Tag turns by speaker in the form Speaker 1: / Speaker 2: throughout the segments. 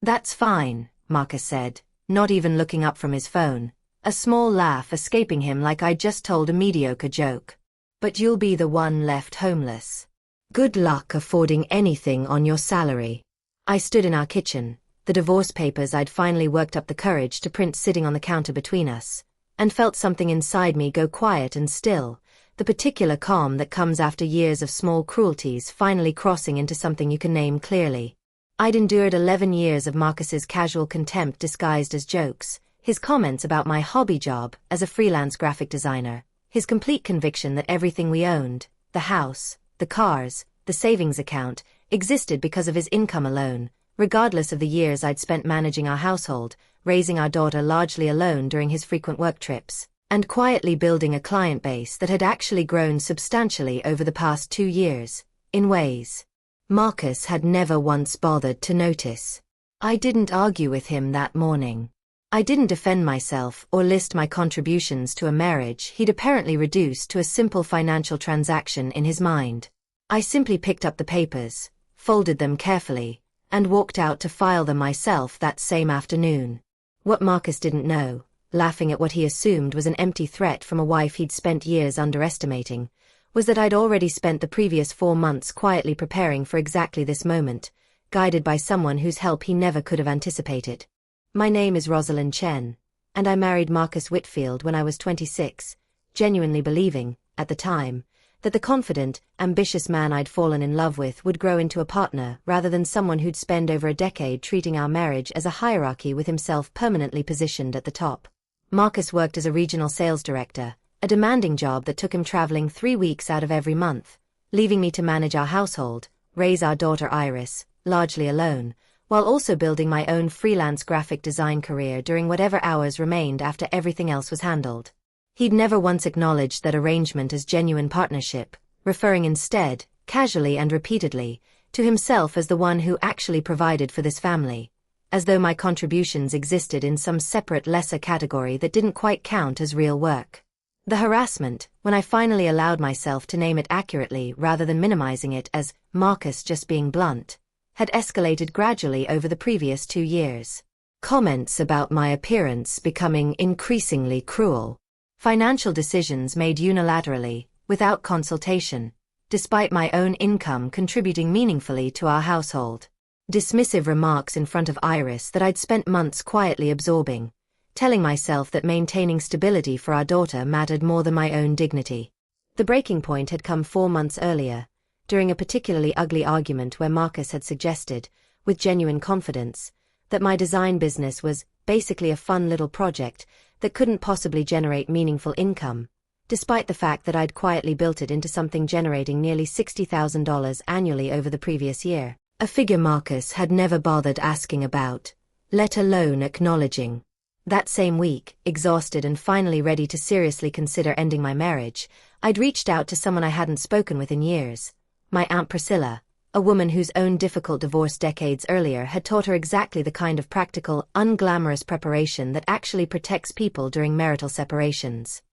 Speaker 1: "That's fine," Marcus said, not even looking up from his phone, a small laugh escaping him like I'd just told a mediocre joke. "But you'll be the one left homeless. Good luck affording anything on your salary." I stood in our kitchen, the divorce papers I'd finally worked up the courage to print sitting on the counter between us, and felt something inside me go quiet and still, the particular calm that comes after years of small cruelties finally crossing into something you can name clearly. I'd endured 11 years of Marcus's casual contempt disguised as jokes, his comments about my hobby job as a freelance graphic designer, his complete conviction that everything we owned, the house, the cars, the savings account, existed because of his income alone, regardless of the years I'd spent managing our household, raising our daughter largely alone during his frequent work trips, and quietly building a client base that had actually grown substantially over the past 2 years, in ways Marcus had never once bothered to notice. I didn't argue with him that morning. I didn't defend myself or list my contributions to a marriage he'd apparently reduced to a simple financial transaction in his mind. I simply picked up the papers, folded them carefully, and walked out to file them myself that same afternoon. What Marcus didn't know, laughing at what he assumed was an empty threat from a wife he'd spent years underestimating, was that I'd already spent the previous 4 months quietly preparing for exactly this moment, guided by someone whose help he never could have anticipated. My name is Rosalind Chen, and I married Marcus Whitfield when I was 26, genuinely believing, at the time, that the confident, ambitious man I'd fallen in love with would grow into a partner rather than someone who'd spend over a decade treating our marriage as a hierarchy with himself permanently positioned at the top. Marcus worked as a regional sales director, a demanding job that took him traveling 3 weeks out of every month, leaving me to manage our household, raise our daughter Iris, largely alone, while also building my own freelance graphic design career during whatever hours remained after everything else was handled. He'd never once acknowledged that arrangement as genuine partnership, referring instead, casually and repeatedly, to himself as the one who actually provided for this family, as though my contributions existed in some separate lesser category that didn't quite count as real work. The harassment, when I finally allowed myself to name it accurately rather than minimizing it as Marcus just being blunt, had escalated gradually over the previous 2 years. Comments about my appearance becoming increasingly cruel. Financial decisions made unilaterally, without consultation, despite my own income contributing meaningfully to our household. Dismissive remarks in front of Iris that I'd spent months quietly absorbing, telling myself that maintaining stability for our daughter mattered more than my own dignity. The breaking point had come 4 months earlier, during a particularly ugly argument where Marcus had suggested, with genuine confidence, that my design business was basically a fun little project that couldn't possibly generate meaningful income, despite the fact that I'd quietly built it into something generating nearly $60,000 annually over the previous year, a figure Marcus had never bothered asking about, let alone acknowledging. That same week, exhausted and finally ready to seriously consider ending my marriage, I'd reached out to someone I hadn't spoken with in years, my Aunt Priscilla, a woman whose own difficult divorce decades earlier had taught her exactly the kind of practical, unglamorous preparation that actually protects people during marital separations.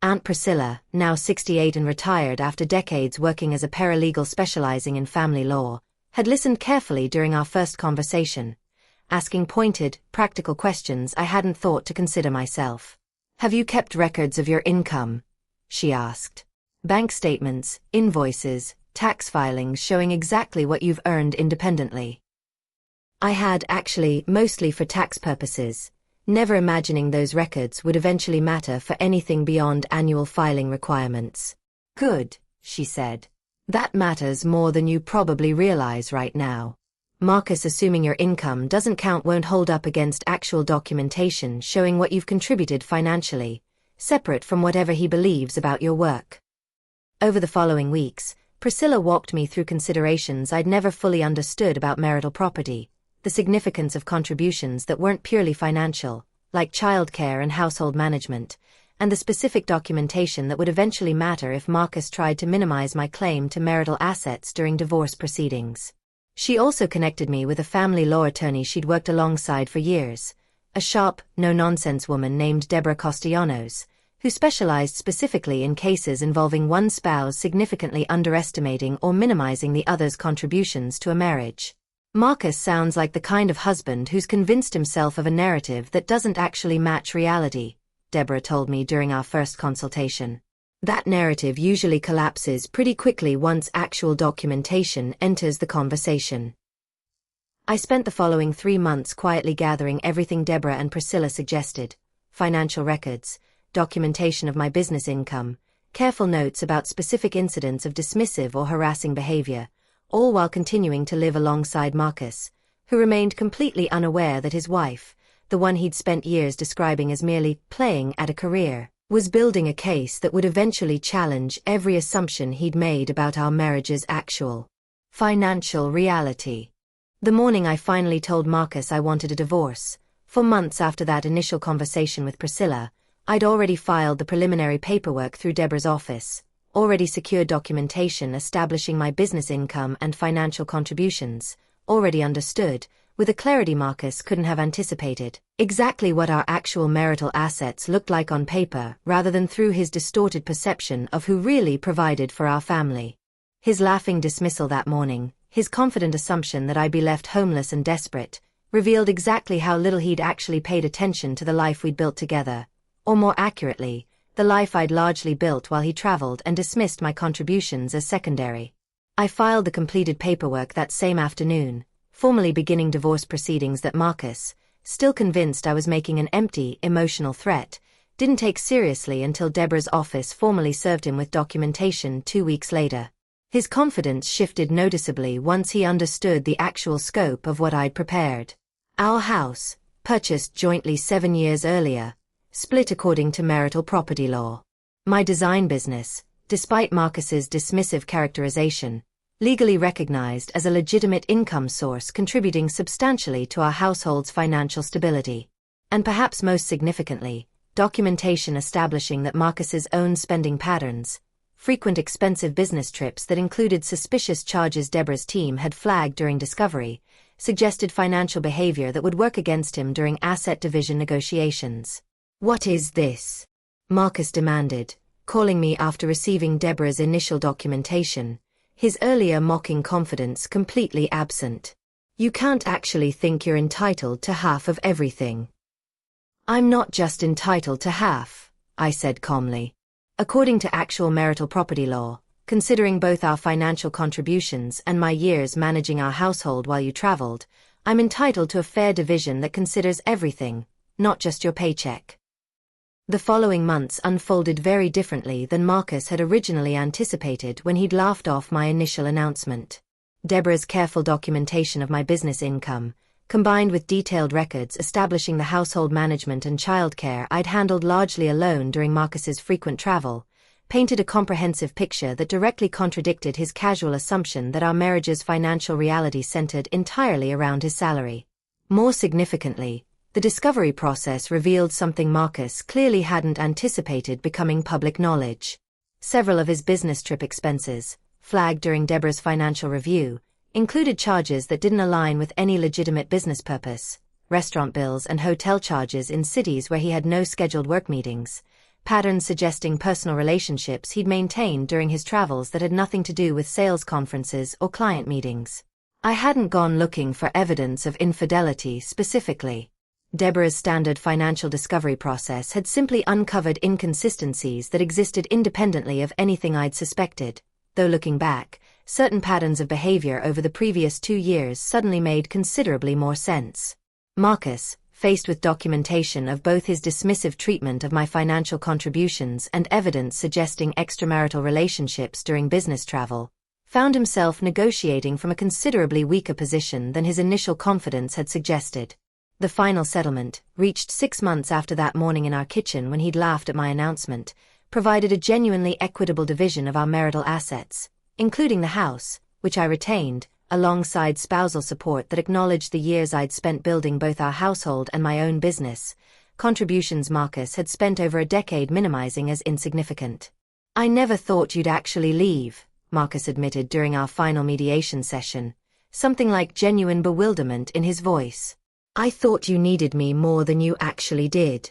Speaker 1: Aunt Priscilla, now 68 and retired after decades working as a paralegal specializing in family law, had listened carefully during our first conversation, asking pointed, practical questions I hadn't thought to consider myself. "Have you kept records of your income?" she asked. "Bank statements, invoices, tax filings showing exactly what you've earned independently?" I had actually, mostly for tax purposes, never imagining those records would eventually matter for anything beyond annual filing requirements. "Good," she said. "That matters more than you probably realize right now. Marcus assuming your income doesn't count won't hold up against actual documentation showing what you've contributed financially, separate from whatever he believes about your work." Over the following weeks, Priscilla walked me through considerations I'd never fully understood about marital property, the significance of contributions that weren't purely financial, like childcare and household management, and the specific documentation that would eventually matter if Marcus tried to minimize my claim to marital assets during divorce proceedings. She also connected me with a family law attorney she'd worked alongside for years, a sharp, no-nonsense woman named Deborah Castellanos, who specialized specifically in cases involving one spouse significantly underestimating or minimizing the other's contributions to a marriage. Marcus sounds like the kind of husband who's convinced himself of a narrative that doesn't actually match reality, Deborah told me during our first consultation. That narrative usually collapses pretty quickly once actual documentation enters the conversation. I spent the following 3 months quietly gathering everything Deborah and Priscilla suggested: financial records, documentation of my business income, careful notes about specific incidents of dismissive or harassing behavior, all while continuing to live alongside Marcus, who remained completely unaware that his wife, the one he'd spent years describing as merely playing at a career, was building a case that would eventually challenge every assumption he'd made about our marriage's actual financial reality. The morning I finally told Marcus I wanted a divorce, for months after that initial conversation with Priscilla, I'd already filed the preliminary paperwork through Deborah's office, already secured documentation establishing my business income and financial contributions, already understood, with a clarity Marcus couldn't have anticipated, exactly what our actual marital assets looked like on paper rather than through his distorted perception of who really provided for our family. His laughing dismissal that morning, his confident assumption that I'd be left homeless and desperate, revealed exactly how little he'd actually paid attention to the life we'd built together, or more accurately, the life I'd largely built while he traveled and dismissed my contributions as secondary. I filed the completed paperwork that same afternoon, formally beginning divorce proceedings that Marcus, still convinced I was making an empty, emotional threat, didn't take seriously until Deborah's office formally served him with documentation 2 weeks later. His confidence shifted noticeably once he understood the actual scope of what I'd prepared. Our house, purchased jointly 7 years earlier, split according to marital property law. My design business, despite Marcus's dismissive characterization, legally recognized as a legitimate income source contributing substantially to our household's financial stability. And perhaps most significantly, documentation establishing that Marcus's own spending patterns, frequent expensive business trips that included suspicious charges Deborah's team had flagged during discovery, suggested financial behavior that would work against him during asset division negotiations. "What is this?" Marcus demanded, calling me after receiving Deborah's initial documentation, his earlier mocking confidence completely absent. "You can't actually think you're entitled to half of everything." "I'm not just entitled to half," I said calmly. "According to actual marital property law, considering both our financial contributions and my years managing our household while you traveled, I'm entitled to a fair division that considers everything, not just your paycheck." The following months unfolded very differently than Marcus had originally anticipated when he'd laughed off my initial announcement. Deborah's careful documentation of my business income, combined with detailed records establishing the household management and childcare I'd handled largely alone during Marcus's frequent travel, painted a comprehensive picture that directly contradicted his casual assumption that our marriage's financial reality centered entirely around his salary. More significantly, the discovery process revealed something Marcus clearly hadn't anticipated becoming public knowledge. Several of his business trip expenses, flagged during Deborah's financial review, included charges that didn't align with any legitimate business purpose: restaurant bills and hotel charges in cities where he had no scheduled work meetings, patterns suggesting personal relationships he'd maintained during his travels that had nothing to do with sales conferences or client meetings. I hadn't gone looking for evidence of infidelity specifically. Deborah's standard financial discovery process had simply uncovered inconsistencies that existed independently of anything I'd suspected, though looking back, certain patterns of behavior over the previous 2 years suddenly made considerably more sense. Marcus, faced with documentation of both his dismissive treatment of my financial contributions and evidence suggesting extramarital relationships during business travel, found himself negotiating from a considerably weaker position than his initial confidence had suggested. The final settlement, reached 6 months after that morning in our kitchen when he'd laughed at my announcement, provided a genuinely equitable division of our marital assets, including the house, which I retained, alongside spousal support that acknowledged the years I'd spent building both our household and my own business, contributions Marcus had spent over a decade minimizing as insignificant. "I never thought you'd actually leave," Marcus admitted during our final mediation session, something like genuine bewilderment in his voice. "I thought you needed me more than you actually did."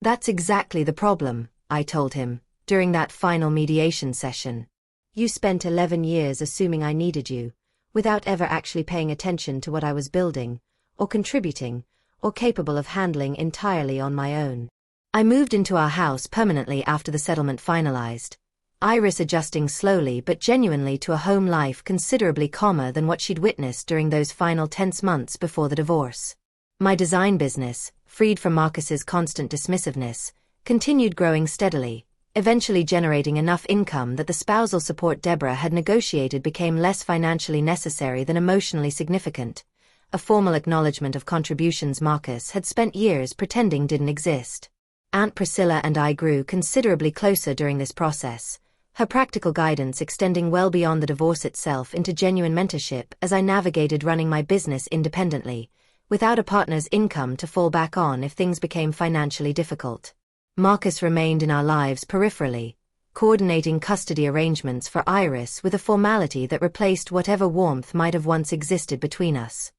Speaker 1: "That's exactly the problem," I told him, during that final mediation session. "You spent 11 years assuming I needed you, without ever actually paying attention to what I was building, or contributing, or capable of handling entirely on my own. I moved into our house permanently after the settlement finalized, Iris adjusting slowly but genuinely to a home life considerably calmer than what she'd witnessed during those final tense months before the divorce. My design business, freed from Marcus's constant dismissiveness, continued growing steadily, eventually generating enough income that the spousal support Deborah had negotiated became less financially necessary than emotionally significant, a formal acknowledgement of contributions Marcus had spent years pretending didn't exist. Aunt Priscilla and I grew considerably closer during this process, her practical guidance extending well beyond the divorce itself into genuine mentorship as I navigated running my business independently, without a partner's income to fall back on if things became financially difficult. Marcus remained in our lives peripherally, coordinating custody arrangements for Iris with a formality that replaced whatever warmth might have once existed between us.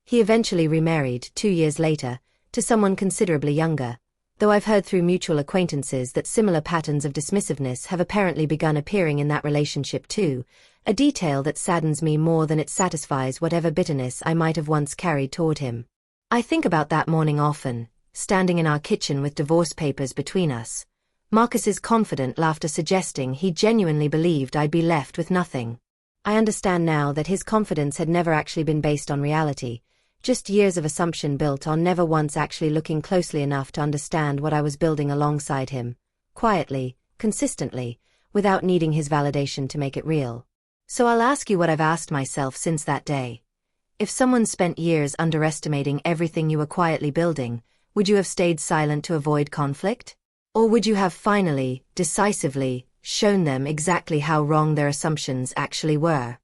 Speaker 1: He eventually remarried 2 years later, to someone considerably younger, though I've heard through mutual acquaintances that similar patterns of dismissiveness have apparently begun appearing in that relationship too, a detail that saddens me more than it satisfies whatever bitterness I might have once carried toward him. I think about that morning often, standing in our kitchen with divorce papers between us, Marcus's confident laughter suggesting he genuinely believed I'd be left with nothing. I understand now that his confidence had never actually been based on reality, just years of assumption built on never once actually looking closely enough to understand what I was building alongside him, quietly, consistently, without needing his validation to make it real. So I'll ask you what I've asked myself since that day. If someone spent years underestimating everything you were quietly building, would you have stayed silent to avoid conflict? Or would you have finally, decisively, shown them exactly how wrong their assumptions actually were?